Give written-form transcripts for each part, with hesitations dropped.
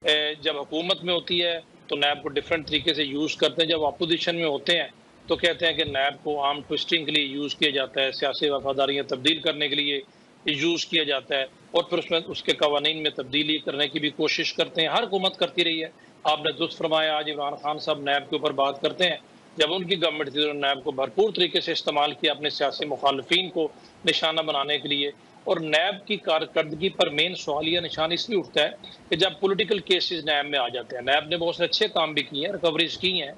जब हुकूमत में होती है तो नैब को डिफरेंट तरीके से यूज़ करते हैं, जब अपोजिशन में होते हैं तो कहते हैं कि नैब को आर्म ट्विस्टिंग के लिए यूज़ किया जाता है, सियासी वफ़ादारियाँ तब्दील करने के लिए यूज़ किया जाता है और फिर उसमें उसके कवानीन में तब्दीली करने की भी कोशिश करते हैं। हर हुकूमत करती रही है। आपने दुरुस्त फरमाया, आज इमरान खान साहब नैब के ऊपर बात करते हैं। जब उनकी गवर्नमेंट थी तो नैब को भरपूर तरीके से इस्तेमाल किया अपने सियासी मुखालफिन को निशाना बनाने के लिए। और नैब की कारकर्दगी पर मेन सवालिया निशान इसलिए उठता है कि जब पॉलिटिकल केसेस नैब में आ जाते हैं, नैब ने बहुत से अच्छे काम भी किए हैं, रिकवरीज की हैं,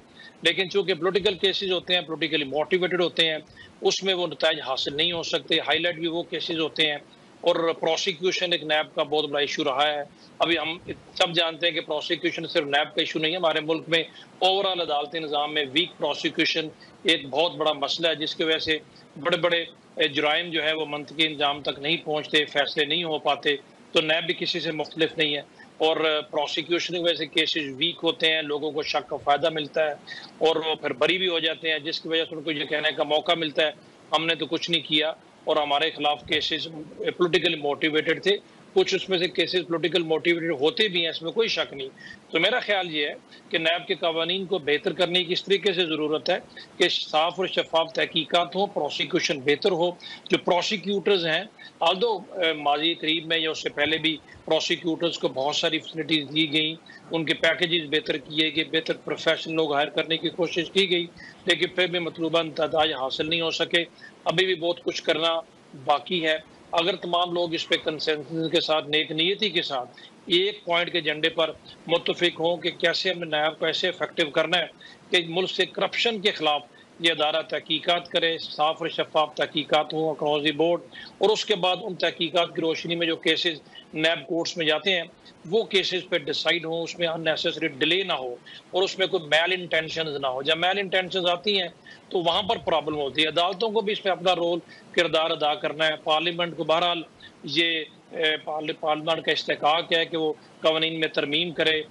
लेकिन चूंकि पॉलिटिकल केसेस होते हैं, पॉलिटिकली मोटिवेटेड होते हैं, उसमें वो नताइज हासिल नहीं हो सकते। हाईलाइट भी वो केसेस होते हैं और प्रोसिक्यूशन एक नैब का बहुत बड़ा इशू रहा है। अभी हम सब जानते हैं कि प्रोसिक्यूशन सिर्फ नैब का इशू नहीं है, हमारे मुल्क में ओवरऑल अदालती निज़ाम में वीक प्रोसिक्यूशन एक बहुत बड़ा मसला है, जिसकी वजह से बड़े बड़े जुराइम जो है वो मंतकी इंजाम तक नहीं पहुंचते, फैसले नहीं हो पाते। तो नैब भी किसी से मुख्तलिफ नहीं है और प्रोसिक्यूशन की वजह से केसेस वीक होते हैं, लोगों को शक का फ़ायदा मिलता है और वो फिर बरी भी हो जाते हैं, जिसकी वजह से उनको ये कहने का मौका मिलता है हमने तो कुछ नहीं किया और हमारे खिलाफ केसेस पॉलिटिकली मोटिवेटेड थे। कुछ उसमें से केसेस पॉलिटिकल मोटिवेटेड होते भी हैं, इसमें कोई शक नहीं। तो मेरा ख्याल ये है कि नैब के कवानीन को बेहतर करने की इस तरीके से ज़रूरत है कि साफ और शफाफ तहकीकात हो, प्रोसिक्यूशन बेहतर हो। जो प्रोसिक्यूटर्स हैं, आल्दो माजी करीब में या उससे पहले भी प्रोसिक्यूटर्स को बहुत सारी फैसिलिटीज दी गई, उनके पैकेजेस बेहतर किए गए, बेहतर प्रोफेशनल लोग हायर करने की कोशिश की गई, लेकिन फिर भी मतलूबा नताज हासिल नहीं हो सके। अभी भी बहुत कुछ करना बाकी है। अगर तमाम लोग इस पे कंसेंसस के साथ, नेक नीयती के साथ एक पॉइंट के एजेंडे पर मुत्तफिक हों कि कैसे हमने नैब को ऐसे इफेक्टिव करना है कि मुल्क से करप्शन के खिलाफ ये अदारा तहकीकात करे, साफ और शफाफ तहकीकात हों अक्रॉस द बोर्ड, और उसके बाद उन तहकीकात की रोशनी में जो केसेस नैब कोर्ट्स में जाते हैं वो केसेस पे डिसाइड हो, उसमें अननेसेसरी डिले ना हो और उसमें कोई मैल इंटेंशन ना हो। जब मैल इंटेंशन आती हैं तो वहां पर प्रॉब्लम होती है। अदालतों को भी इसमें अपना रोल किरदार अदा करना है। पार्लियामेंट को बहरहाल ये पार्लियामेंट का इस्तेहकाक है कि वो कवानीन में तरमीम करे,